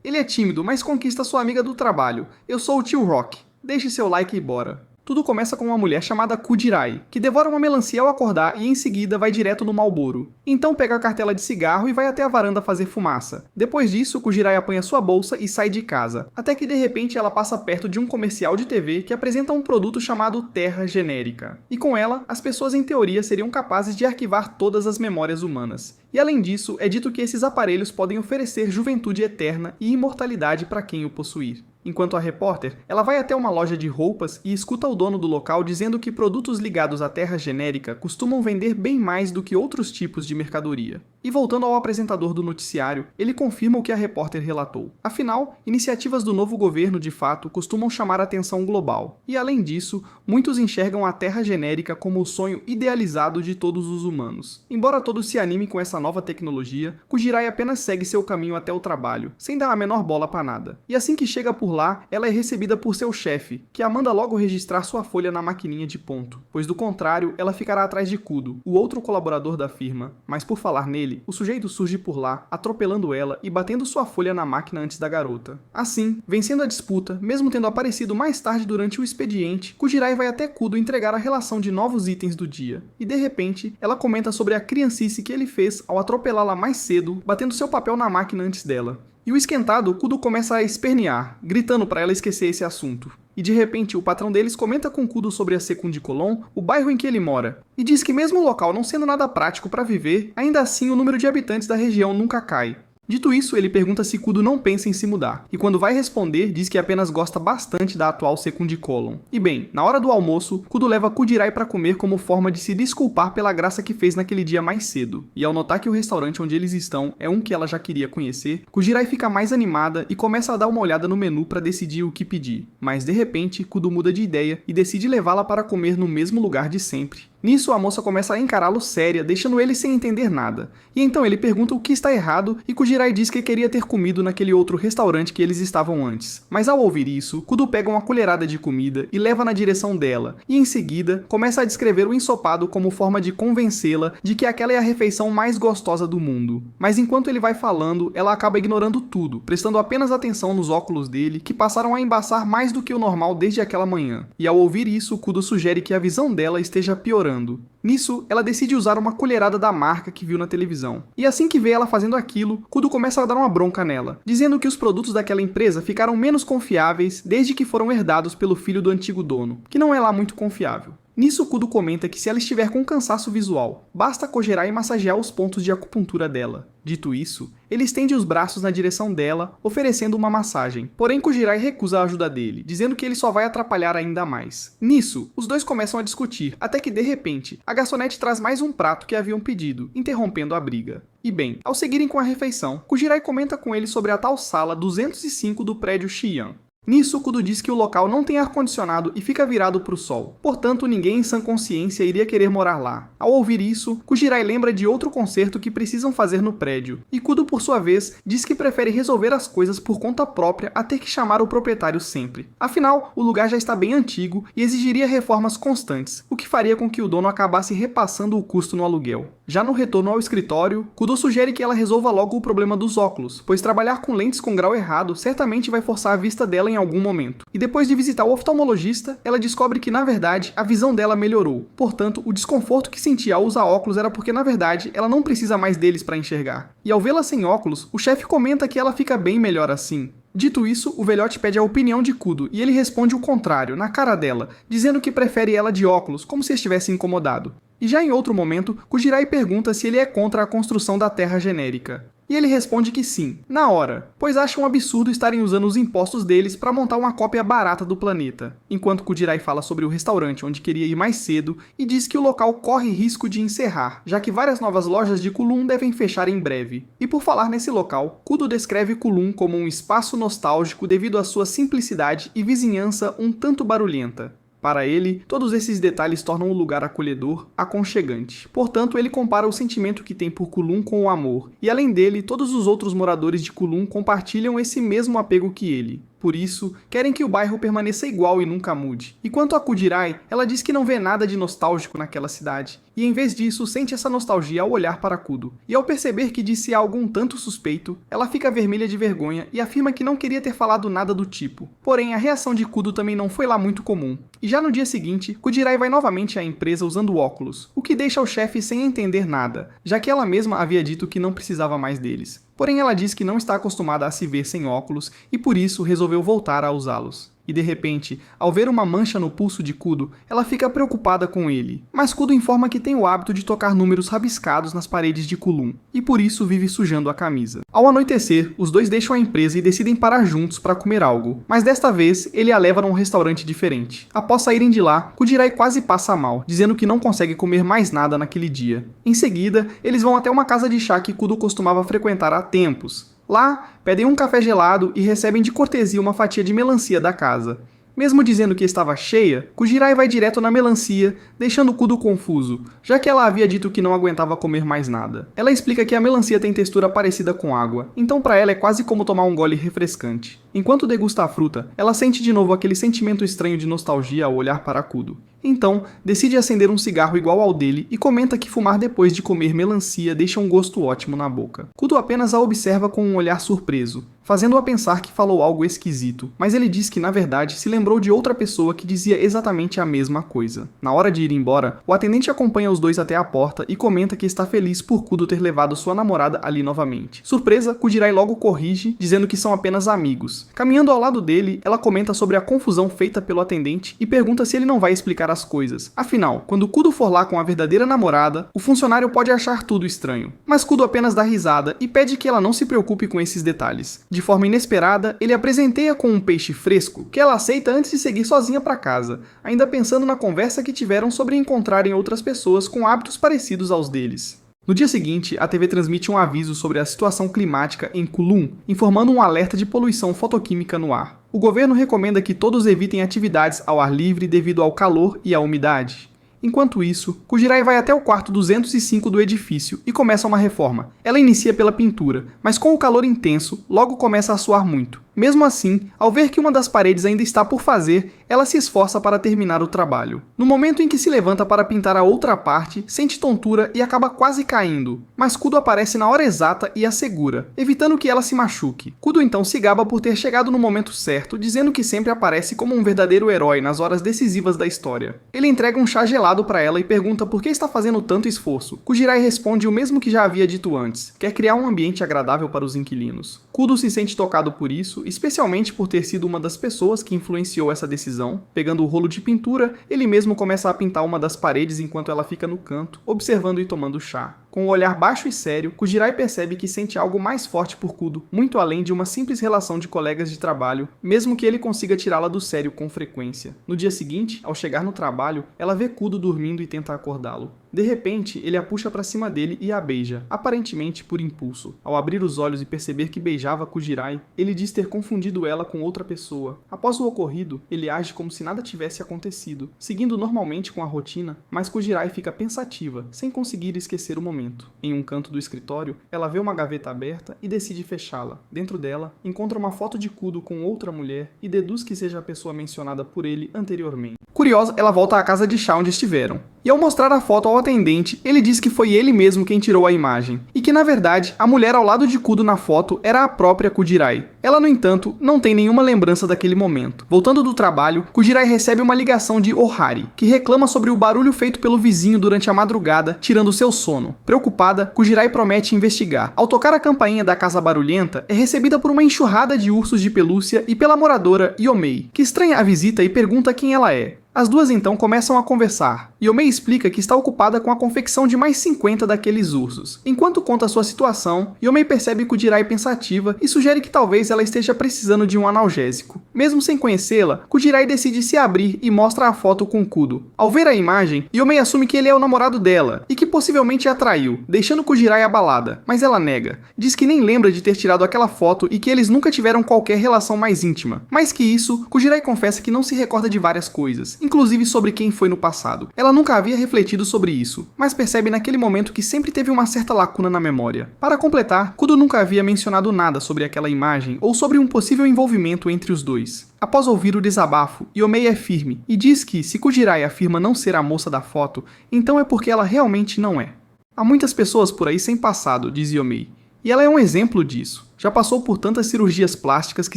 Ele é tímido, mas conquista sua amiga do trabalho. Eu sou o tio Rock. Deixe seu like e bora. Tudo começa com uma mulher chamada Kujirai, que devora uma melancia ao acordar e em seguida vai direto no Marlboro. Então pega a cartela de cigarro e vai até a varanda fazer fumaça. Depois disso, Kujirai apanha sua bolsa e sai de casa, até que de repente ela passa perto de um comercial de TV que apresenta um produto chamado Terra Genérica. E com ela, as pessoas em teoria seriam capazes de arquivar todas as memórias humanas. E além disso, é dito que esses aparelhos podem oferecer juventude eterna e imortalidade para quem o possuir. Enquanto a repórter, ela vai até uma loja de roupas e escuta o dono do local dizendo que produtos ligados à terra genérica costumam vender bem mais do que outros tipos de mercadoria. E voltando ao apresentador do noticiário, ele confirma o que a repórter relatou. Afinal, iniciativas do novo governo de fato costumam chamar a atenção global. E além disso, muitos enxergam a terra genérica como o sonho idealizado de todos os humanos. Embora todos se animem com essa nova tecnologia, Kujirai apenas segue seu caminho até o trabalho, sem dar a menor bola para nada. E assim que chega por lá, ela é recebida por seu chefe, que a manda logo registrar sua folha na maquininha de ponto, pois do contrário, ela ficará atrás de Kudo, o outro colaborador da firma. Mas por falar nele, o sujeito surge por lá, atropelando ela e batendo sua folha na máquina antes da garota. Assim, vencendo a disputa, mesmo tendo aparecido mais tarde durante o expediente, Kujirai vai até Kudo entregar a relação de novos itens do dia. E de repente, ela comenta sobre a criancice que ele fez ao atropelá-la mais cedo, batendo seu papel na máquina antes dela. E o esquentado, Kudo começa a espernear, gritando para ela esquecer esse assunto. E de repente, o patrão deles comenta com Kudo sobre a Secundicolon, o bairro em que ele mora, e diz que mesmo o local não sendo nada prático para viver, ainda assim o número de habitantes da região nunca cai. Dito isso, ele pergunta se Kudo não pensa em se mudar, e quando vai responder, diz que apenas gosta bastante da atual Secundicolon. E bem, na hora do almoço, Kudo leva Kujirai para comer como forma de se desculpar pela graça que fez naquele dia mais cedo. E ao notar que o restaurante onde eles estão é um que ela já queria conhecer, Kujirai fica mais animada e começa a dar uma olhada no menu para decidir o que pedir. Mas de repente, Kudo muda de ideia e decide levá-la para comer no mesmo lugar de sempre. Nisso, a moça começa a encará-lo séria, deixando ele sem entender nada. E então ele pergunta o que está errado e Kujirai diz que queria ter comido naquele outro restaurante que eles estavam antes. Mas ao ouvir isso, Kudo pega uma colherada de comida e leva na direção dela, e em seguida começa a descrever o ensopado como forma de convencê-la de que aquela é a refeição mais gostosa do mundo. Mas enquanto ele vai falando, ela acaba ignorando tudo, prestando apenas atenção nos óculos dele, que passaram a embaçar mais do que o normal desde aquela manhã. E ao ouvir isso, Kudo sugere que a visão dela esteja piorando. Nisso, ela decide usar uma colherada da marca que viu na televisão. E assim que vê ela fazendo aquilo, Kudo começa a dar uma bronca nela, dizendo que os produtos daquela empresa ficaram menos confiáveis desde que foram herdados pelo filho do antigo dono, que não é lá muito confiável. Nisso, Kudo comenta que se ela estiver com cansaço visual, basta cogerar e massagear os pontos de acupuntura dela. Dito isso, ele estende os braços na direção dela, oferecendo uma massagem. Porém, Kujirai recusa a ajuda dele, dizendo que ele só vai atrapalhar ainda mais. Nisso, os dois começam a discutir, até que de repente, a garçonete traz mais um prato que haviam pedido, interrompendo a briga. E bem, ao seguirem com a refeição, Kujirai comenta com ele sobre a tal sala 205 do prédio Xi'an. Nisso, Kudo diz que o local não tem ar-condicionado e fica virado para o sol, portanto ninguém em sã consciência iria querer morar lá. Ao ouvir isso, Kujirai lembra de outro conserto que precisam fazer no prédio, e Kudo por sua vez diz que prefere resolver as coisas por conta própria a ter que chamar o proprietário sempre. Afinal, o lugar já está bem antigo e exigiria reformas constantes, o que faria com que o dono acabasse repassando o custo no aluguel. Já no retorno ao escritório, Kudo sugere que ela resolva logo o problema dos óculos, pois trabalhar com lentes com grau errado certamente vai forçar a vista dela em algum momento. E depois de visitar o oftalmologista, ela descobre que na verdade a visão dela melhorou. Portanto, o desconforto que sentia ao usar óculos era porque na verdade ela não precisa mais deles para enxergar. E ao vê-la sem óculos, o chefe comenta que ela fica bem melhor assim. Dito isso, o velhote pede a opinião de Kudo e ele responde o contrário, na cara dela, dizendo que prefere ela de óculos, como se estivesse incomodado. E já em outro momento, Kujirai pergunta se ele é contra a construção da terra genérica. E ele responde que sim, na hora, pois acha um absurdo estarem usando os impostos deles para montar uma cópia barata do planeta. Enquanto Kujirai fala sobre o restaurante onde queria ir mais cedo e diz que o local corre risco de encerrar, já que várias novas lojas de Kulum devem fechar em breve. E por falar nesse local, Kudo descreve Kulum como um espaço nostálgico devido à sua simplicidade e vizinhança um tanto barulhenta. Para ele, todos esses detalhes tornam o lugar acolhedor, aconchegante. Portanto, ele compara o sentimento que tem por Kulum com o amor, e além dele, todos os outros moradores de Kulum compartilham esse mesmo apego que ele. Por isso, querem que o bairro permaneça igual e nunca mude. E quanto a Kudirai, ela diz que não vê nada de nostálgico naquela cidade, e em vez disso sente essa nostalgia ao olhar para Kudo. E ao perceber que disse algo um tanto suspeito, ela fica vermelha de vergonha e afirma que não queria ter falado nada do tipo. Porém, a reação de Kudo também não foi lá muito comum. E já no dia seguinte, Kudirai vai novamente à empresa usando óculos, o que deixa o chefe sem entender nada, já que ela mesma havia dito que não precisava mais deles. Porém, ela diz que não está acostumada a se ver sem óculos e por isso resolveu voltar a usá-los. E de repente, ao ver uma mancha no pulso de Kudo, ela fica preocupada com ele. Mas Kudo informa que tem o hábito de tocar números rabiscados nas paredes de Kulum, e por isso vive sujando a camisa. Ao anoitecer, os dois deixam a empresa e decidem parar juntos para comer algo, mas desta vez ele a leva a um restaurante diferente. Após saírem de lá, Kudirai quase passa mal, dizendo que não consegue comer mais nada naquele dia. Em seguida, eles vão até uma casa de chá que Kudo costumava frequentar há tempos. Lá, pedem um café gelado e recebem de cortesia uma fatia de melancia da casa. Mesmo dizendo que estava cheia, Kudirai vai direto na melancia, deixando Kudo confuso, já que ela havia dito que não aguentava comer mais nada. Ela explica que a melancia tem textura parecida com água, então para ela é quase como tomar um gole refrescante. Enquanto degusta a fruta, ela sente de novo aquele sentimento estranho de nostalgia ao olhar para Kudo. Então, decide acender um cigarro igual ao dele e comenta que fumar depois de comer melancia deixa um gosto ótimo na boca. Kudo apenas a observa com um olhar surpreso, fazendo-a pensar que falou algo esquisito, mas ele diz que, na verdade, se lembrou de outra pessoa que dizia exatamente a mesma coisa. Na hora de ir embora, o atendente acompanha os dois até a porta e comenta que está feliz por Kudo ter levado sua namorada ali novamente. Surpresa, Kudirai logo corrige, dizendo que são apenas amigos. Caminhando ao lado dele, ela comenta sobre a confusão feita pelo atendente e pergunta se ele não vai explicar as coisas. Afinal, quando Kudo for lá com a verdadeira namorada, o funcionário pode achar tudo estranho. Mas Kudo apenas dá risada e pede que ela não se preocupe com esses detalhes. De forma inesperada, ele a presenteia com um peixe fresco, que ela aceita antes de seguir sozinha para casa, ainda pensando na conversa que tiveram sobre encontrarem outras pessoas com hábitos parecidos aos deles. No dia seguinte, a TV transmite um aviso sobre a situação climática em Kulum, informando um alerta de poluição fotoquímica no ar. O governo recomenda que todos evitem atividades ao ar livre devido ao calor e à umidade. Enquanto isso, Kudirai vai até o quarto 205 do edifício e começa uma reforma. Ela inicia pela pintura, mas com o calor intenso, logo começa a suar muito. Mesmo assim, ao ver que uma das paredes ainda está por fazer, ela se esforça para terminar o trabalho. No momento em que se levanta para pintar a outra parte, sente tontura e acaba quase caindo, mas Kudo aparece na hora exata e a segura, evitando que ela se machuque. Kudo então se gaba por ter chegado no momento certo, dizendo que sempre aparece como um verdadeiro herói nas horas decisivas da história. Ele entrega um chá gelado para ela e pergunta por que está fazendo tanto esforço. Kudirai responde o mesmo que já havia dito antes, quer criar um ambiente agradável para os inquilinos. Kudo se sente tocado por isso, especialmente por ter sido uma das pessoas que influenciou essa decisão. Pegando o rolo de pintura, ele mesmo começa a pintar uma das paredes enquanto ela fica no canto, observando e tomando chá. Com um olhar baixo e sério, Kudirai percebe que sente algo mais forte por Kudo, muito além de uma simples relação de colegas de trabalho, mesmo que ele consiga tirá-la do sério com frequência. No dia seguinte, ao chegar no trabalho, ela vê Kudo dormindo e tenta acordá-lo. De repente, ele a puxa para cima dele e a beija, aparentemente por impulso. Ao abrir os olhos e perceber que beijava Kudirai, ele diz ter confundido ela com outra pessoa. Após o ocorrido, ele age como se nada tivesse acontecido, seguindo normalmente com a rotina, mas Kudirai fica pensativa, sem conseguir esquecer o momento. Em um canto do escritório, ela vê uma gaveta aberta e decide fechá-la. Dentro dela, encontra uma foto de Kudo com outra mulher e deduz que seja a pessoa mencionada por ele anteriormente. Curiosa, ela volta à casa de chá onde estiveram. E ao mostrar a foto ao atendente, ele diz que foi ele mesmo quem tirou a imagem, e que na verdade, a mulher ao lado de Kudo na foto era a própria Kudirai. Ela, no entanto, não tem nenhuma lembrança daquele momento. Voltando do trabalho, Kudirai recebe uma ligação de Ohari, que reclama sobre o barulho feito pelo vizinho durante a madrugada, tirando seu sono. Preocupada, Kudirai promete investigar. Ao tocar a campainha da casa barulhenta, é recebida por uma enxurrada de ursos de pelúcia e pela moradora Yomei, que estranha a visita e pergunta quem ela é. As duas então começam a conversar. Yomei explica que está ocupada com a confecção de mais 50 daqueles ursos. Enquanto conta sua situação, Yomei percebe Kudirai pensativa e sugere que talvez ela esteja precisando de um analgésico. Mesmo sem conhecê-la, Kudirai decide se abrir e mostra a foto com Kudo. Ao ver a imagem, Yomei assume que ele é o namorado dela e que possivelmente a traiu, deixando Kudirai abalada, mas ela nega. Diz que nem lembra de ter tirado aquela foto e que eles nunca tiveram qualquer relação mais íntima. Mais que isso, Kudirai confessa que não se recorda de várias coisas, inclusive sobre quem foi no passado. Ela nunca havia refletido sobre isso, mas percebe naquele momento que sempre teve uma certa lacuna na memória. Para completar, Kudo nunca havia mencionado nada sobre aquela imagem ou sobre um possível envolvimento entre os dois. Após ouvir o desabafo, Yomei é firme e diz que, se Kujirai afirma não ser a moça da foto, então é porque ela realmente não é. Há muitas pessoas por aí sem passado, diz Yomei, e ela é um exemplo disso. Já passou por tantas cirurgias plásticas que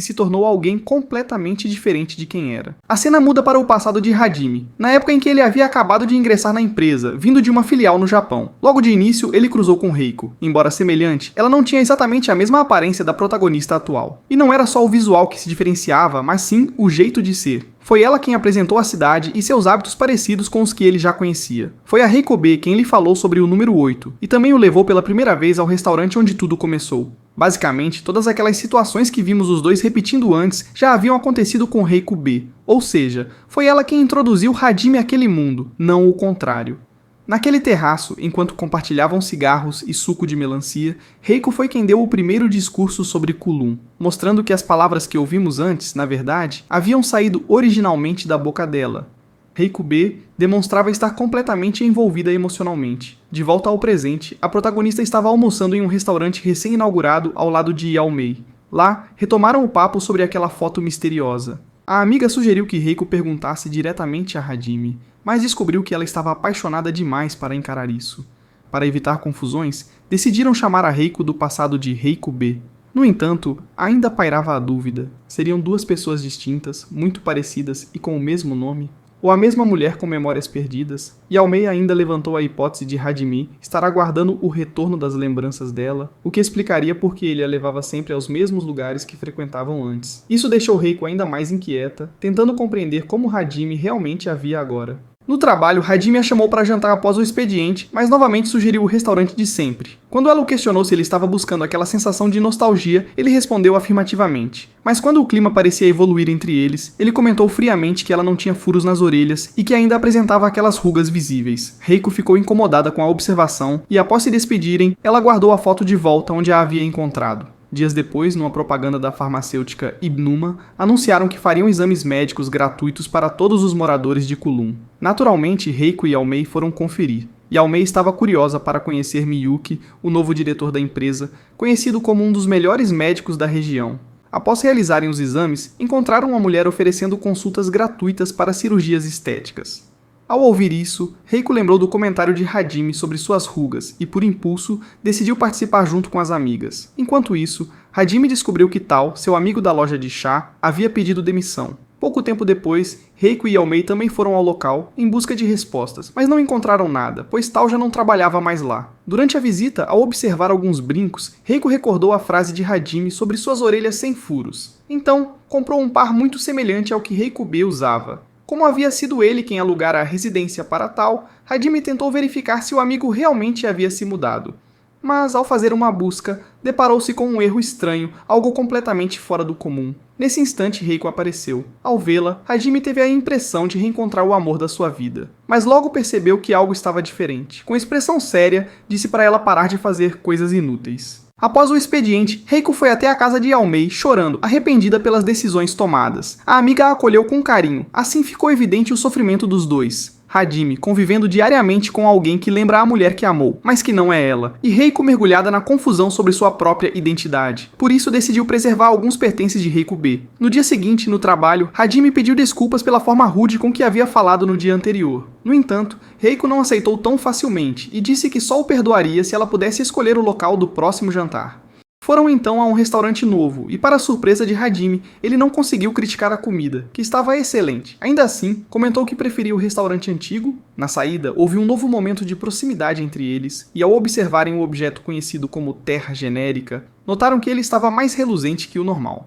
se tornou alguém completamente diferente de quem era. A cena muda para o passado de Hajime, na época em que ele havia acabado de ingressar na empresa, vindo de uma filial no Japão. Logo de início, ele cruzou com Reiko. Embora semelhante, ela não tinha exatamente a mesma aparência da protagonista atual. E não era só o visual que se diferenciava, mas sim o jeito de ser. Foi ela quem apresentou a cidade e seus hábitos parecidos com os que ele já conhecia. Foi a Reiko B quem lhe falou sobre o número 8, e também o levou pela primeira vez ao restaurante onde tudo começou. Basicamente, todas aquelas situações que vimos os dois repetindo antes já haviam acontecido com Reiko B, ou seja, foi ela quem introduziu Hajime àquele mundo, não o contrário. Naquele terraço, enquanto compartilhavam cigarros e suco de melancia, Reiko foi quem deu o primeiro discurso sobre Kulum, mostrando que as palavras que ouvimos antes, na verdade, haviam saído originalmente da boca dela. Reiko B demonstrava estar completamente envolvida emocionalmente. De volta ao presente, a protagonista estava almoçando em um restaurante recém-inaugurado ao lado de Yaomei. Lá, retomaram o papo sobre aquela foto misteriosa. A amiga sugeriu que Reiko perguntasse diretamente a Hajime, mas descobriu que ela estava apaixonada demais para encarar isso. Para evitar confusões, decidiram chamar a Reiko do passado de Reiko B. No entanto, ainda pairava a dúvida. Seriam duas pessoas distintas, muito parecidas e com o mesmo nome? Ou a mesma mulher com memórias perdidas? Yaomei ainda levantou a hipótese de Hajime estar aguardando o retorno das lembranças dela, o que explicaria por que ele a levava sempre aos mesmos lugares que frequentavam antes. Isso deixou Reiko ainda mais inquieta, tentando compreender como Hajime realmente a via agora. No trabalho, Hajime a chamou para jantar após o expediente, mas novamente sugeriu o restaurante de sempre. Quando ela o questionou se ele estava buscando aquela sensação de nostalgia, ele respondeu afirmativamente. Mas quando o clima parecia evoluir entre eles, ele comentou friamente que ela não tinha furos nas orelhas e que ainda apresentava aquelas rugas visíveis. Reiko ficou incomodada com a observação e, após se despedirem, ela guardou a foto de volta onde a havia encontrado. Dias depois, numa propaganda da farmacêutica Ibnuma, anunciaram que fariam exames médicos gratuitos para todos os moradores de Kulum. Naturalmente, Reiko e Yaomei foram conferir. Yaomei estava curiosa para conhecer Miyuki, o novo diretor da empresa, conhecido como um dos melhores médicos da região. Após realizarem os exames, encontraram uma mulher oferecendo consultas gratuitas para cirurgias estéticas. Ao ouvir isso, Reiko lembrou do comentário de Hajime sobre suas rugas e, por impulso, decidiu participar junto com as amigas. Enquanto isso, Hajime descobriu que Tal, seu amigo da loja de chá, havia pedido demissão. Pouco tempo depois, Reiko e Yaomei também foram ao local em busca de respostas, mas não encontraram nada, pois Tal já não trabalhava mais lá. Durante a visita, ao observar alguns brincos, Reiko recordou a frase de Hajime sobre suas orelhas sem furos. Então, comprou um par muito semelhante ao que Reiko B usava. Como havia sido ele quem alugara a residência para Tal, Hajime tentou verificar se o amigo realmente havia se mudado. Mas, ao fazer uma busca, deparou-se com um erro estranho, algo completamente fora do comum. Nesse instante, Reiko apareceu. Ao vê-la, Hajime teve a impressão de reencontrar o amor da sua vida. Mas logo percebeu que algo estava diferente. Com expressão séria, disse para ela parar de fazer coisas inúteis. Após o expediente, Reiko foi até a casa de Yaomei, chorando, arrependida pelas decisões tomadas. A amiga a acolheu com carinho, assim ficou evidente o sofrimento dos dois. Hajime convivendo diariamente com alguém que lembra a mulher que amou, mas que não é ela, e Reiko mergulhada na confusão sobre sua própria identidade. Por isso decidiu preservar alguns pertences de Reiko B. No dia seguinte, no trabalho, Hajime pediu desculpas pela forma rude com que havia falado no dia anterior. No entanto, Reiko não aceitou tão facilmente e disse que só o perdoaria se ela pudesse escolher o local do próximo jantar. Foram então a um restaurante novo, e para a surpresa de Hajime, ele não conseguiu criticar a comida, que estava excelente. Ainda assim, comentou que preferia o restaurante antigo. Na saída, houve um novo momento de proximidade entre eles, e ao observarem o objeto conhecido como terra genérica, notaram que ele estava mais reluzente que o normal.